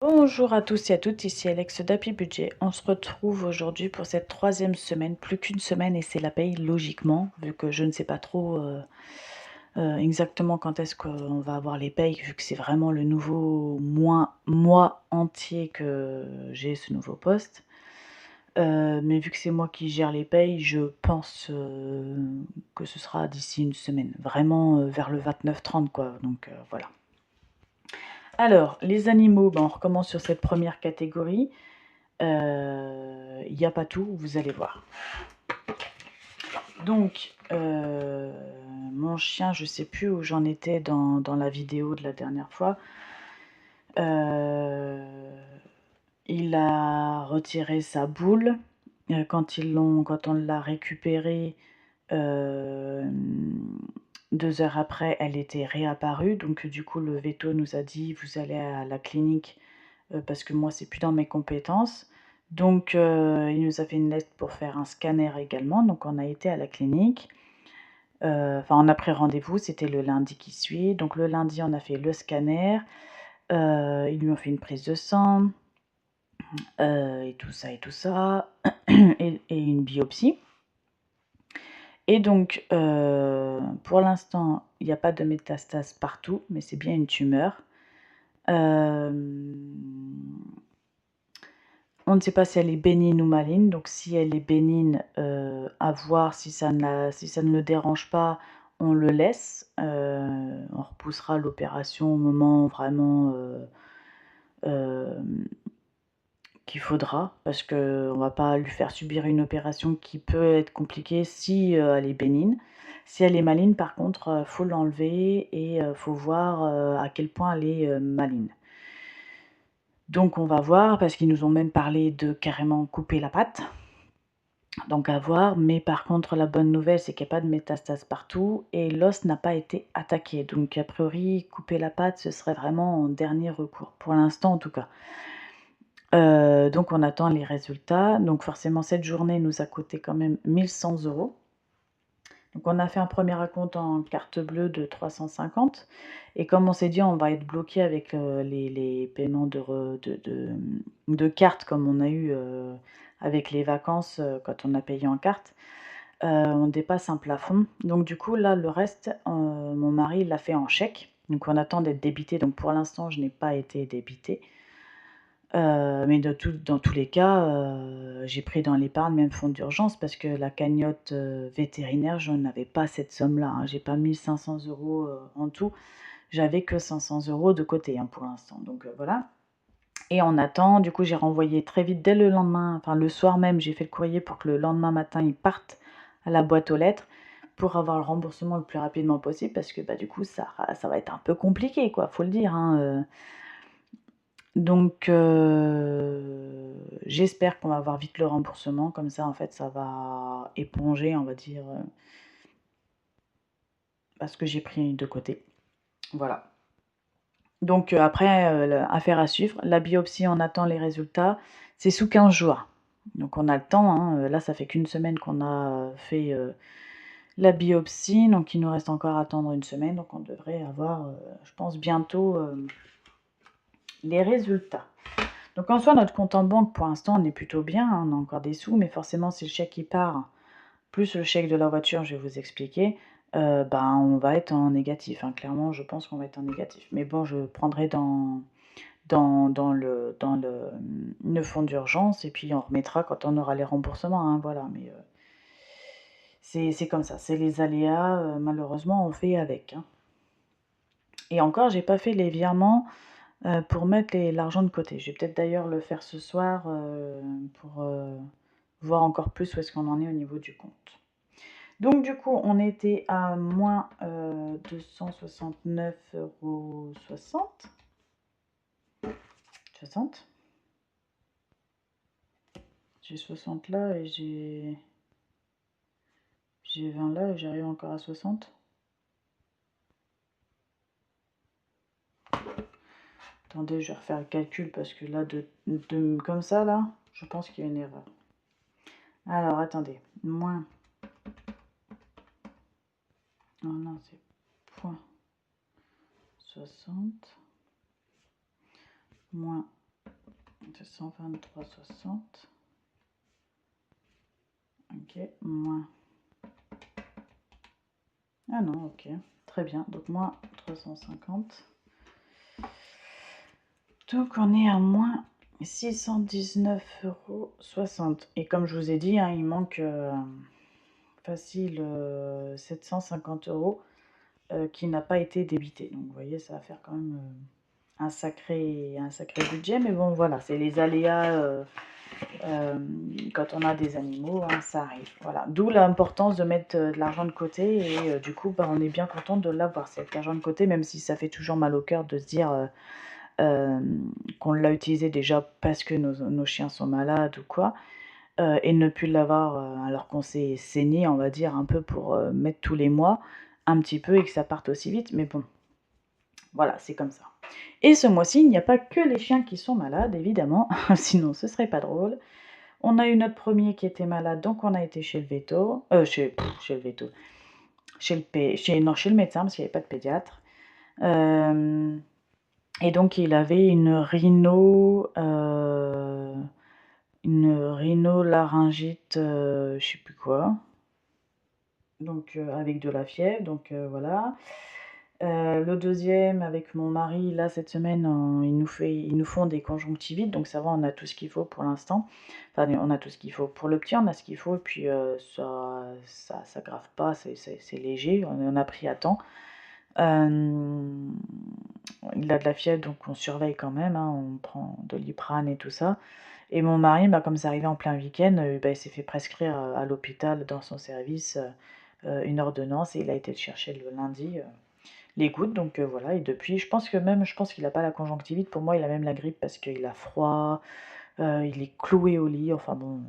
Bonjour à tous et à toutes, ici Alex d'Happy Budget. On se retrouve aujourd'hui pour cette troisième semaine, plus qu'une semaine et c'est la paye logiquement, vu que je ne sais pas trop exactement quand est-ce qu'on va avoir les payes, vu que c'est vraiment le nouveau mois entier que j'ai ce nouveau poste. Mais vu que c'est moi qui gère les payes, je pense que ce sera d'ici une semaine, vraiment vers le 29-30 quoi, donc voilà. Alors, les animaux, ben, on recommence sur cette première catégorie. Il n'y a pas tout, vous allez voir. Donc, mon chien, je sais plus où j'en étais dans la vidéo de la dernière fois. Il a retiré sa boule. Quand on l'a récupérée, 2 heures après, elle était réapparue. Donc, du coup, le véto nous a dit, vous allez à la clinique parce que moi, c'est plus dans mes compétences. Donc, il nous a fait une lettre pour faire un scanner également. Donc, on a été à la clinique. Enfin, on a pris rendez-vous, c'était le lundi qui suit. Donc, le lundi, on a fait le scanner. Ils lui ont fait une prise de sang, et tout ça, et une biopsie. Et donc, pour l'instant, il n'y a pas de métastase partout, mais c'est bien une tumeur. On ne sait pas si elle est bénigne ou maligne, donc si elle est bénigne, à voir si ça ne le dérange pas, on le laisse. On repoussera l'opération au moment vraiment qu'il faudra, parce qu'on ne va pas lui faire subir une opération qui peut être compliquée si elle est bénigne. Si elle est maligne, par contre, faut l'enlever et faut voir à quel point elle est maligne. Donc on va voir, parce qu'ils nous ont même parlé de carrément couper la patte. Donc à voir, mais par contre la bonne nouvelle c'est qu'il n'y a pas de métastase partout et l'os n'a pas été attaqué. Donc a priori couper la patte ce serait vraiment en dernier recours, pour l'instant en tout cas. Donc on attend les résultats. Donc forcément cette journée nous a coûté quand même 1100 €. Donc on a fait un premier acompte en carte bleue de 350 et comme on s'est dit on va être bloqué avec les paiements de carte comme on a eu avec les vacances quand on a payé en carte, on dépasse un plafond. Donc du coup là le reste, mon mari l'a fait en chèque. Donc on attend d'être débité. Donc pour l'instant je n'ai pas été débitée. Mais dans tous les cas, j'ai pris dans l'épargne, même fonds d'urgence, parce que la cagnotte vétérinaire, je n'avais pas cette somme-là, hein. J'ai pas 1 500 € en tout, j'avais que 500 € de côté, hein, pour l'instant, donc voilà. Et on attend, du coup, j'ai renvoyé très vite dès le lendemain, enfin le soir même, j'ai fait le courrier pour que le lendemain matin, il parte à la boîte aux lettres pour avoir le remboursement le plus rapidement possible, parce que bah, du coup, ça va être un peu compliqué, quoi, faut le dire, hein. Donc, j'espère qu'on va avoir vite le remboursement, comme ça, en fait, ça va éponger, on va dire, ce que j'ai pris de côté. Voilà. Donc, après, affaire à suivre. La biopsie, on attend les résultats. C'est sous 15 jours. Donc, on a le temps, hein. Là, ça fait qu'une semaine qu'on a fait la biopsie. Donc, il nous reste encore à attendre une semaine. Donc, on devrait avoir, je pense, bientôt les résultats. Donc en soi, notre compte en banque, pour l'instant, on est plutôt bien, hein, on a encore des sous, mais forcément, si le chèque qui part, plus le chèque de la voiture, je vais vous expliquer, ben, on va être en négatif, hein. Clairement, je pense qu'on va être en négatif. Mais bon, je prendrai dans le fonds d'urgence et puis on remettra quand on aura les remboursements, hein, voilà. Mais c'est comme ça, c'est les aléas, malheureusement, on fait avec, hein. Et encore, j'ai pas fait les virements pour mettre l'argent de côté. Je vais peut-être d'ailleurs le faire ce soir pour voir encore plus où est-ce qu'on en est au niveau du compte. Donc du coup, on était à moins 269,60 €. 60. J'ai 60 là et j'ai 20 là et j'arrive encore à 60. Attendez, je vais refaire le calcul parce que là, comme ça, là, je pense qu'il y a une erreur. Alors, attendez. Moins. Oh non, c'est point 60 moins 223,60. Ok, moins. Ah non, ok. Très bien. Donc moins 350. Donc on est à moins 619,60 €. Et comme je vous ai dit, hein, il manque facile 750 € qui n'a pas été débité. Donc vous voyez, ça va faire quand même un sacré budget. Mais bon, voilà, c'est les aléas quand on a des animaux, hein, ça arrive. Voilà. D'où l'importance de mettre de l'argent de côté. Et du coup, bah, on est bien content de l'avoir, cet argent de côté, même si ça fait toujours mal au cœur de se dire qu'on l'a utilisé déjà parce que nos chiens sont malades ou quoi, et ne plus l'avoir alors qu'on s'est saigné, on va dire, un peu pour mettre tous les mois, un petit peu, et que ça parte aussi vite. Mais bon, voilà, c'est comme ça. Et ce mois-ci, il n'y a pas que les chiens qui sont malades, évidemment, sinon ce serait pas drôle. On a eu notre premier qui était malade, donc on a été chez le veto, chez le veto, chez le médecin, parce qu'il n'y avait pas de pédiatre. Et donc il avait une rhinolaryngite, je sais plus quoi, donc avec de la fièvre, donc voilà. Le deuxième avec mon mari, là cette semaine, ils nous font des conjonctivites, donc ça va, on a tout ce qu'il faut pour l'instant. Enfin, on a tout ce qu'il faut. Pour le petit, on a ce qu'il faut, et puis ça s'aggrave pas, c'est léger, on a pris à temps. Il a de la fièvre, donc on surveille quand même, hein, on prend de l'Iprane et tout ça. Et mon mari, bah, comme c'est arrivé en plein week-end, bah, il s'est fait prescrire à l'hôpital, dans son service, une ordonnance, et il a été le chercher le lundi, les gouttes. Donc voilà, et depuis, je pense qu'il n'a pas la conjonctivite. Pour moi, il a même la grippe parce qu'il a froid, il est cloué au lit. Enfin bon,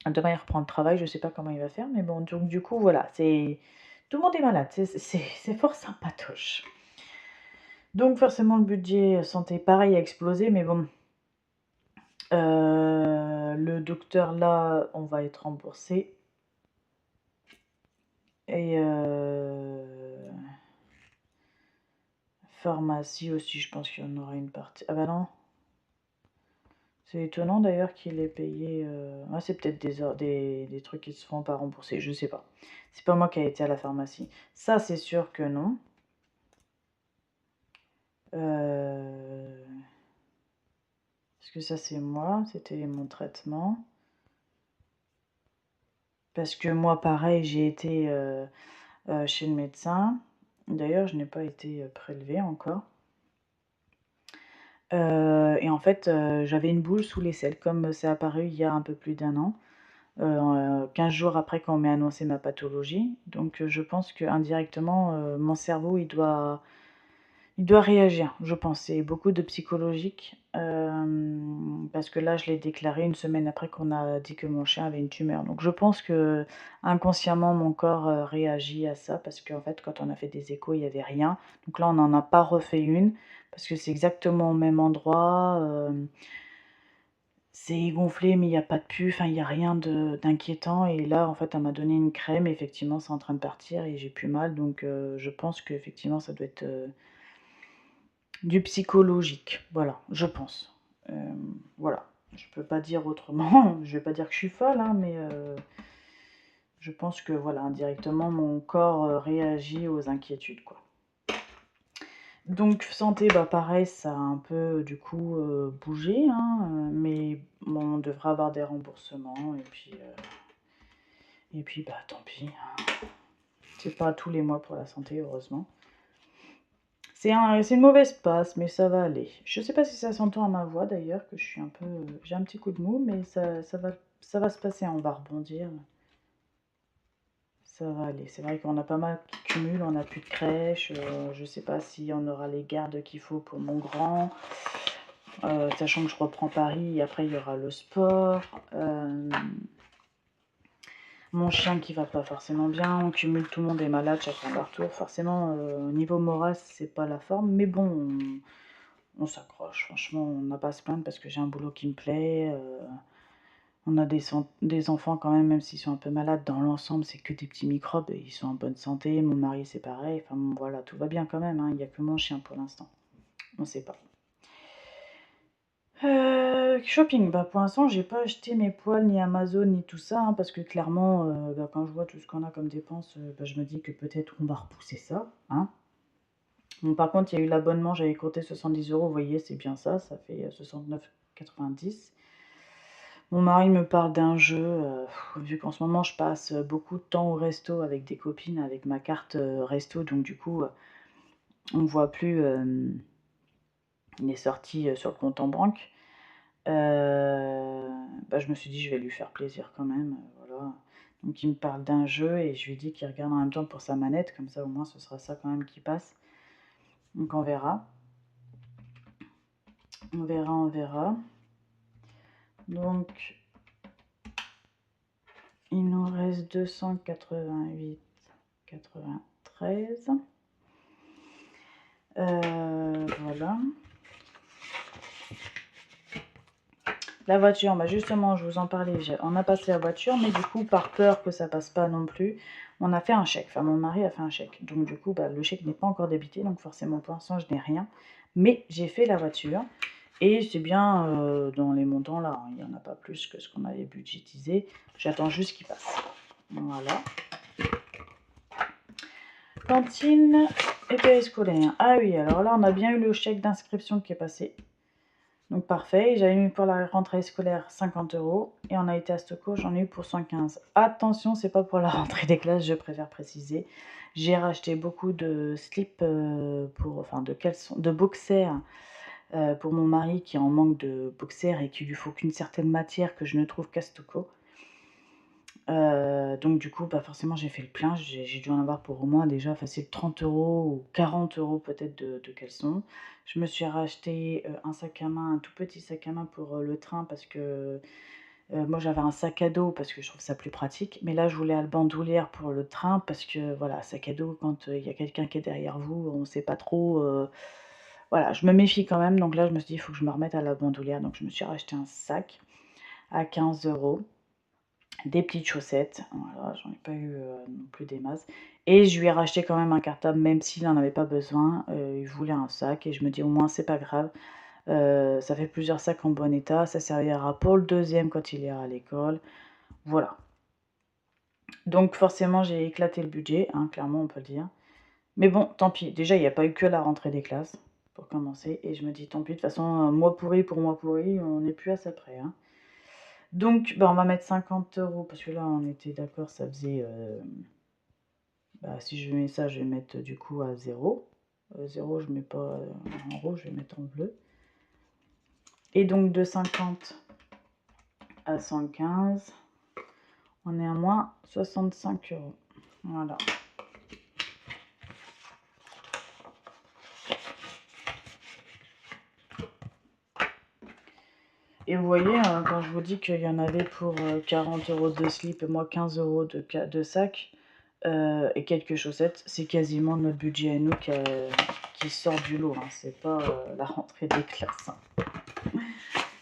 demain il reprend le travail, je sais pas comment il va faire, mais bon, donc du coup, voilà, tout le monde est malade, c'est fort sympatoche. Donc forcément, le budget santé, pareil, a explosé, mais bon, le docteur, là, on va être remboursé. Et pharmacie aussi, je pense qu'il y en aura une partie. Ah bah non. C'est étonnant d'ailleurs qu'il ait payé. Ah, c'est peut-être des trucs qui se font pas rembourser, je sais pas. C'est pas moi qui ai été à la pharmacie. Ça, c'est sûr que non. Parce que ça, c'est moi, c'était mon traitement. Parce que moi, pareil, j'ai été chez le médecin. D'ailleurs, je n'ai pas été prélevée encore. Et en fait, j'avais une boule sous l'aisselle, comme c'est apparu il y a un peu plus d'1 an, 15 jours après qu'on m'ait annoncé ma pathologie. Donc je pense qu'indirectement, mon cerveau, il doit réagir, je pense. C'est beaucoup de psychologique, parce que là, je l'ai déclaré une semaine après qu'on a dit que mon chien avait une tumeur. Donc je pense que inconsciemment, mon corps réagit à ça, parce qu'en fait, quand on a fait des échos, il n'y avait rien. Donc là, on n'en a pas refait une, parce que c'est exactement au même endroit. C'est gonflé, mais il n'y a pas de pus, enfin, il n'y a rien d'inquiétant. Et là, en fait, elle m'a donné une crème, effectivement, c'est en train de partir et j'ai plus mal. Donc je pense qu'effectivement, ça doit être du psychologique, voilà, je pense. Voilà, je peux pas dire autrement, je vais pas dire que je suis folle, hein, mais je pense que voilà, indirectement, mon corps réagit aux inquiétudes, quoi. Donc santé, bah pareil, ça a un peu du coup bougé, hein, mais bon, on devrait avoir des remboursements, et puis bah tant pis, hein. C'est pas tous les mois pour la santé, heureusement. C'est une mauvaise passe, mais ça va aller. Je sais pas si ça s'entend à ma voix d'ailleurs, que je suis un peu, j'ai un petit coup de mou, mais ça va se passer, on va rebondir. Ça va aller. C'est vrai qu'on a pas mal qui cumulent, on n'a plus de crèche, je sais pas si on aura les gardes qu'il faut pour mon grand, sachant que je reprends Paris, et après il y aura le sport. Mon chien qui va pas forcément bien, on cumule, tout le monde est malade chacun leur tour. Forcément, au niveau moral, c'est pas la forme, mais bon, on s'accroche. Franchement, on n'a pas à se plaindre parce que j'ai un boulot qui me plaît. On a des enfants quand même s'ils sont un peu malades, dans l'ensemble, c'est que des petits microbes et ils sont en bonne santé. Mon mari, c'est pareil. Enfin bon, voilà, tout va bien quand même, hein. Il n'y a que mon chien pour l'instant. On sait pas. shopping, bah, pour l'instant, j'ai pas acheté mes poils, ni Amazon, ni tout ça, hein, parce que clairement, bah, quand je vois tout ce qu'on a comme dépenses, bah, je me dis que peut-être on va repousser ça, hein. Bon, par contre, il y a eu l'abonnement, j'avais compté 70 euros, vous voyez, c'est bien ça, ça fait 69,90. Mon mari me parle d'un jeu, vu qu'en ce moment je passe beaucoup de temps au resto avec des copines, avec ma carte resto, donc du coup, on voit plus les sorties sur le compte en banque. Bah, je me suis dit, je vais lui faire plaisir quand même, voilà. Donc il me parle d'un jeu et je lui dis qu'il regarde en même temps pour sa manette, comme ça au moins ce sera ça quand même qui passe. Donc on verra. On verra, on verra. Donc il nous reste 288,93. Voilà. La voiture, bah justement, je vous en parlais, on a passé la voiture, mais du coup, par peur que ça passe pas non plus, on a fait un chèque. Enfin, mon mari a fait un chèque. Donc, du coup, bah, le chèque n'est pas encore débité, donc forcément, pour l'instant, je n'ai rien. Mais j'ai fait la voiture, et c'est bien dans les montants là, hein. Il n'y en a pas plus que ce qu'on avait budgétisé. J'attends juste qu'il passe. Voilà. Cantine et périscolaire. Ah oui, alors là, on a bien eu le chèque d'inscription qui est passé. Donc parfait, j'avais mis pour la rentrée scolaire 50 euros et on a été à Stocco, j'en ai eu pour 115. Attention, c'est pas pour la rentrée des classes, je préfère préciser. J'ai racheté beaucoup de slips, enfin de caleçons, de boxers pour mon mari qui est en manque de boxers et qu'il lui faut qu'une certaine matière que je ne trouve qu'à Stocco. Donc du coup, bah forcément, j'ai fait le plein. J'ai dû en avoir pour au moins déjà facile 30 euros ou 40 euros peut-être de caleçons. Je me suis racheté un sac à main, un tout petit sac à main pour le train parce que moi j'avais un sac à dos parce que je trouve ça plus pratique. Mais là, je voulais la bandoulière pour le train parce que voilà, sac à dos, quand il y a quelqu'un qui est derrière vous, on ne sait pas trop. Voilà, je me méfie quand même. Donc là, je me suis dit, il faut que je me remette à la bandoulière. Donc je me suis racheté un sac à 15 euros. Des petites chaussettes, voilà, j'en ai pas eu non plus des masses. Et je lui ai racheté quand même un cartable, même s'il n'en avait pas besoin. Il voulait un sac et je me dis au moins c'est pas grave. Ça fait plusieurs sacs en bon état, ça servira pour le deuxième quand il ira à l'école. Voilà. Donc forcément j'ai éclaté le budget, hein, clairement on peut le dire. Mais bon, tant pis. Déjà il n'y a pas eu que la rentrée des classes pour commencer. Et je me dis tant pis, de toute façon, mois pourri pour mois pourri, on n'est plus à ça près, hein. Donc, bah, on va mettre 50 euros parce que là, on était d'accord, ça faisait. Bah, si je mets ça, je vais mettre du coup à 0. 0, je mets pas en rouge, je vais mettre en bleu. Et donc, de 50 à 115, on est à moins 65 euros. Voilà. Et vous voyez, quand je vous dis qu'il y en avait pour 40 euros de slip et moi 15 euros de sac et quelques chaussettes, c'est quasiment notre budget à nous qui sort du lot, hein. C'est pas la rentrée des classes, hein.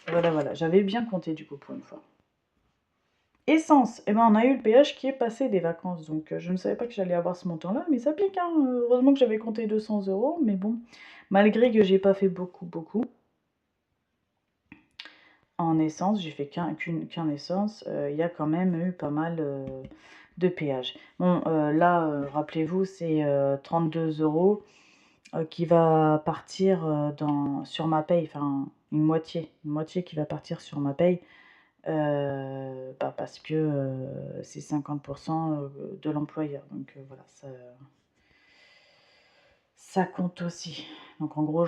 Voilà, voilà, j'avais bien compté du coup pour une fois. Essence, eh ben, on a eu le péage qui est passé des vacances, donc je ne savais pas que j'allais avoir ce montant-là, mais ça pique, hein. Heureusement que j'avais compté 200 euros, mais bon, malgré que j'ai pas fait beaucoup. En essence, j'ai fait qu'un essence, il y a quand même eu pas mal de péage. Bon, là, rappelez-vous, c'est 32 euros qui va partir sur ma paye, enfin une moitié qui va partir sur ma paye, bah, parce que c'est 50% de l'employeur. Donc voilà, ça compte aussi. Donc en gros,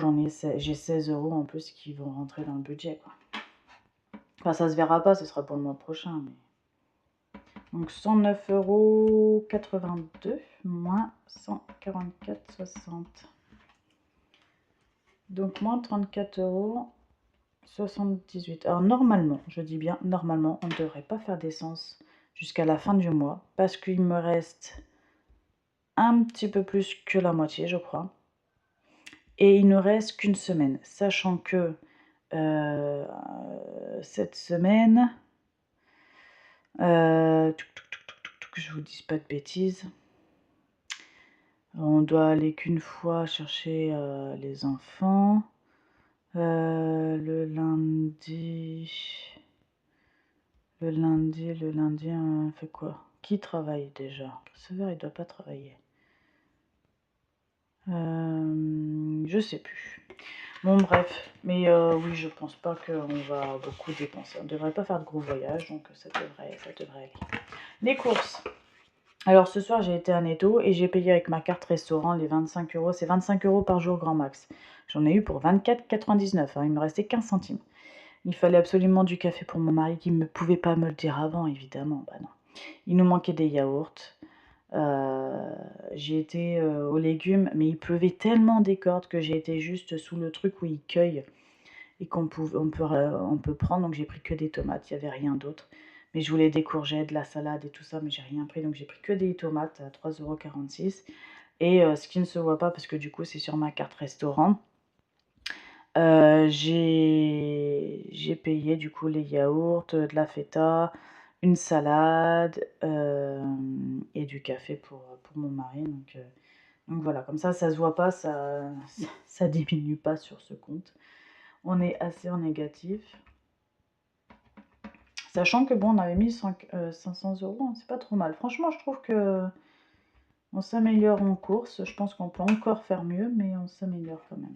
j'ai 16 euros en plus qui vont rentrer dans le budget, quoi. Enfin, ça se verra pas, ce sera pour le mois prochain. Mais... Donc 109,82 € moins 144,60 €. Donc moins 34,78 €. Alors normalement, je dis bien normalement, on ne devrait pas faire d'essence jusqu'à la fin du mois parce qu'il me reste un petit peu plus que la moitié, je crois. Et il ne reste qu'une semaine, sachant que cette semaine, que je vous dise pas de bêtises, on doit aller qu'une fois chercher les enfants. Le lundi... Le lundi, on fait quoi? Qui travaille déjà? Le receveur, il doit pas travailler. Je sais plus. Bon, bref. Mais oui, je pense pas qu'on va beaucoup dépenser. On devrait pas faire de gros voyages, donc ça devrait aller. Les courses. Alors ce soir, j'ai été à Netto et j'ai payé avec ma carte restaurant les 25 euros. C'est 25 euros par jour grand max. J'en ai eu pour 24,99 €, hein. Il me restait 15 centimes. Il fallait absolument du café pour mon mari qui ne pouvait pas me le dire avant, évidemment. Bah non. Il nous manquait des yaourts. J'ai été aux légumes, mais il pleuvait tellement des cordes que j'ai été juste sous le truc où ils cueillent et on peut prendre. Donc j'ai pris que des tomates, il n'y avait rien d'autre. Mais je voulais des courgettes, de la salade et tout ça, mais j'ai rien pris. Donc j'ai pris que des tomates à 3,46 €. Et ce qui ne se voit pas, parce que du coup c'est sur ma carte restaurant, j'ai payé du coup les yaourts, de la feta, une salade et du café pour mon mari. Donc voilà, comme ça se voit pas, ça diminue pas sur ce compte. On est assez en négatif. Sachant que bon, on avait mis 500 €, hein, c'est pas trop mal. Franchement, je trouve que on s'améliore en course. Je pense qu'on peut encore faire mieux, mais on s'améliore quand même.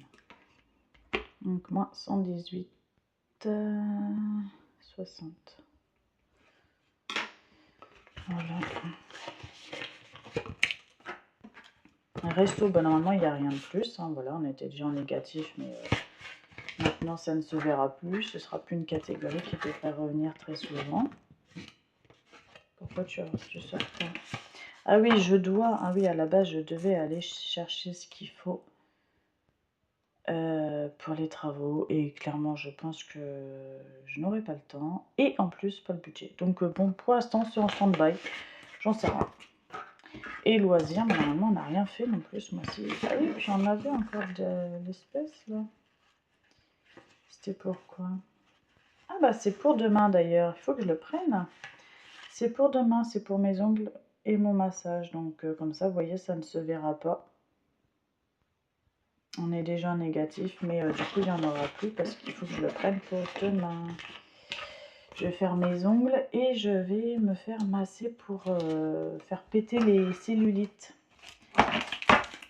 Donc moins 118, 60. Voilà. Un resto, bah, normalement, il n'y a rien de plus, hein. Voilà, on était déjà en négatif, mais maintenant, ça ne se verra plus. Ce sera plus une catégorie qui devrait revenir très souvent. Pourquoi tu sors pas? Ah oui, ah oui, à la base, je devais aller chercher ce qu'il faut pour les travaux. Et clairement, je pense que je n'aurai pas le temps. Et en plus, pas le budget. Donc bon, pour l'instant, c'est en stand-by. J'en sais rien. Et loisirs, mais normalement, on n'a rien fait non plus ce mois-ci. Ah oui, puis on avait encore de l'espèce, là. C'était pourquoi? Ah bah c'est pour demain d'ailleurs, il faut que je le prenne. C'est pour demain, c'est pour mes ongles et mon massage. Donc comme ça, vous voyez, ça ne se verra pas. On est déjà en négatif, mais du coup, il n'y en aura plus parce qu'il faut que je le prenne pour demain. Je vais faire mes ongles et je vais me faire masser pour faire péter les cellulites.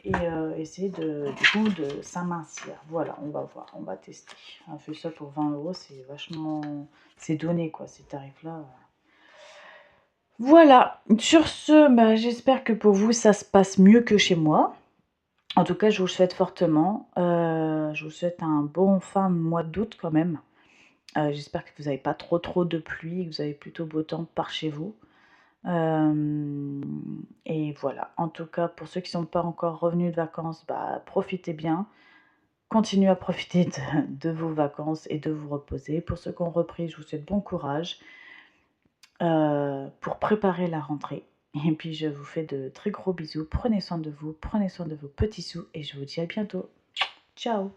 Et essayer du coup de s'amincir. Voilà, on va voir, on va tester. On fait ça pour 20 €, c'est vachement... C'est donné quoi, ces tarifs-là. Voilà, sur ce, bah, j'espère que pour vous, ça se passe mieux que chez moi. En tout cas, je vous le souhaite fortement. Je vous souhaite un bon fin de mois d'août quand même. J'espère que vous n'avez pas trop de pluie, que vous avez plutôt beau temps par chez vous. Et voilà, en tout cas, pour ceux qui ne sont pas encore revenus de vacances, bah, profitez bien. Continuez à profiter de vos vacances et de vous reposer. Pour ceux qui ont repris, je vous souhaite bon courage pour préparer la rentrée. Et puis, je vous fais de très gros bisous. Prenez soin de vous, prenez soin de vos petits sous et je vous dis à bientôt. Ciao!